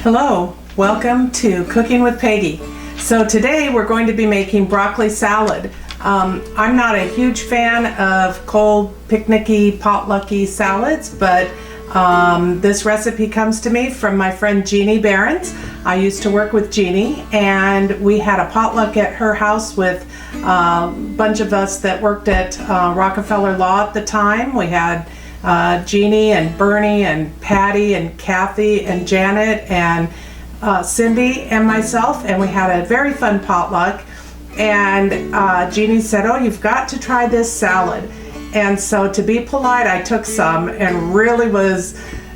Hello, welcome to Cooking with Peggy. So today we're going to be making broccoli salad. I'm not a huge fan of cold, picnicky, potlucky salads, but this recipe comes to me from my friend Jeannie Behrens. I used to work with Jeannie, and we had a potluck at her house with a bunch of us that worked at Rockefeller Law at the time. We had Jeannie and Bernie and Patty and Kathy and Janet and Cindy and myself, and we had a very fun potluck. And Jeannie said, "Oh, you've got to try this salad." And so, to be polite, I took some and really was,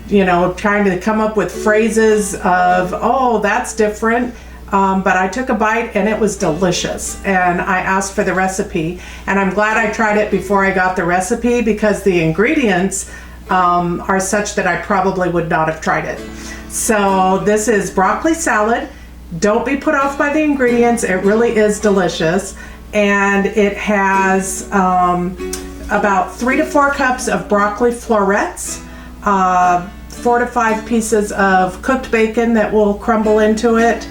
trying to come up with phrases of, "Oh, that's different." But I took a bite and it was delicious, and I asked for the recipe, and I'm glad I tried it before I got the recipe, because the ingredients are such that I probably would not have tried it. So this is broccoli salad. Don't be put off by the ingredients. It really is delicious, and it has about 3 to 4 cups of broccoli florets, 4 to 5 pieces of cooked bacon that will crumble into it,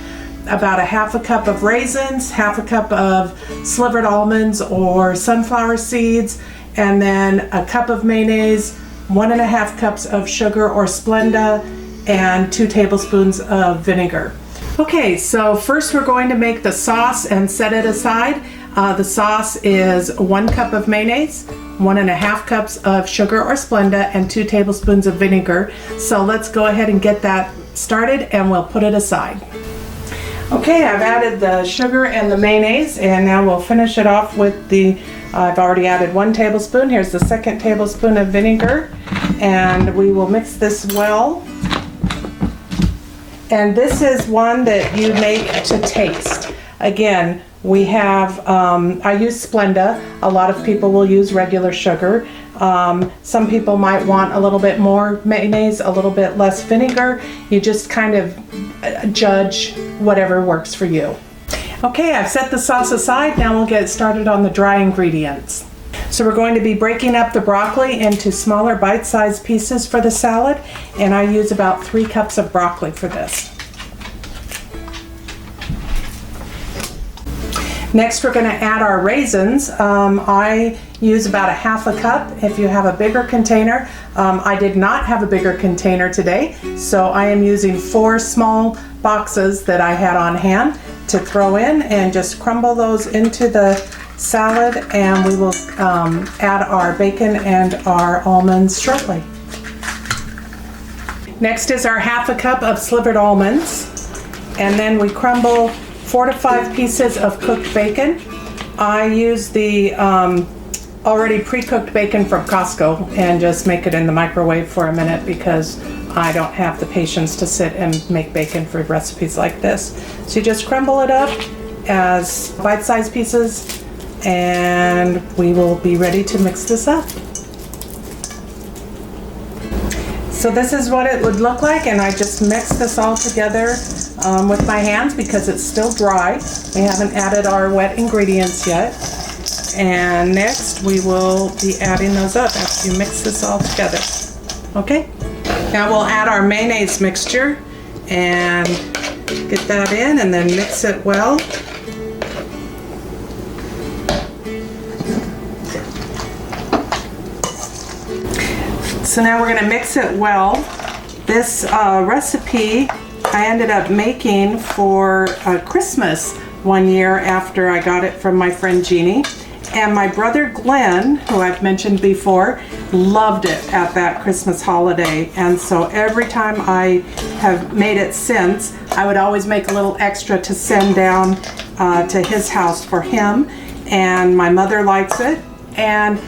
about a half a cup of raisins, half a cup of slivered almonds or sunflower seeds, and then a cup of mayonnaise, 1.5 cups of sugar or Splenda, and 2 tablespoons of vinegar. Okay, so first we're going to make the sauce and set it aside. The sauce is 1 cup of mayonnaise, 1.5 cups of sugar or Splenda, and 2 tablespoons of vinegar. So let's go ahead and get that started, and we'll put it aside. Okay, I've added the sugar and the mayonnaise, and now we'll finish it off with I've already added 1 tablespoon. Here's the 2nd tablespoon of vinegar, and we will mix this well. And this is one that you make to taste. Again, we have, I use Splenda. A lot of people will use regular sugar. Some people might want a little bit more mayonnaise, a little bit less vinegar. You just kind of judge whatever works for you. Okay, I've set the sauce aside. Now we'll get started on the dry ingredients. So we're going to be breaking up the broccoli into smaller bite-sized pieces for the salad, and I use about 3 cups of broccoli for this. Next, we're going to add our raisins. I use about a half a cup if you have a bigger container. I did not have a bigger container today, so I am using 4 small boxes that I had on hand to throw in, and just crumble those into the salad, and we will add our bacon and our almonds shortly. Next is our half a cup of slivered almonds, and then we crumble 4 to 5 pieces of cooked bacon. I use the already pre-cooked bacon from Costco and just make it in the microwave for a minute, because I don't have the patience to sit and make bacon for recipes like this. So you just crumble it up as bite-sized pieces, and we will be ready to mix this up. So this is what it would look like, and I just mix this all together with my hands because it's still dry. We haven't added our wet ingredients yet. And next we will be adding those up after you mix this all together. Okay? Now we'll add our mayonnaise mixture and get that in, and then mix it well. So now we're going to mix it well. This recipe I ended up making for Christmas one year after I got it from my friend Jeannie. And my brother Glenn, who I've mentioned before, loved it at that Christmas holiday. And so every time I have made it since, I would always make a little extra to send down to his house for him. And my mother likes it. And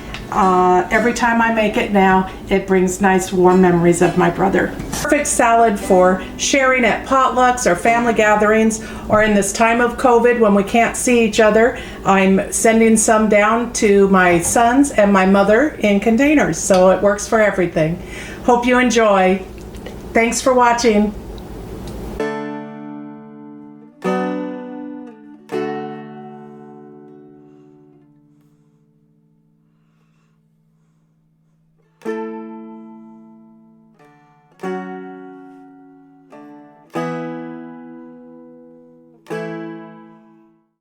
every time I make it now, it brings nice warm memories of my brother. Perfect salad for sharing at potlucks or family gatherings, or in this time of COVID when we can't see each other. I'm sending some down to my sons and my mother in containers, so it works for everything. Hope you enjoy. Thanks for watching.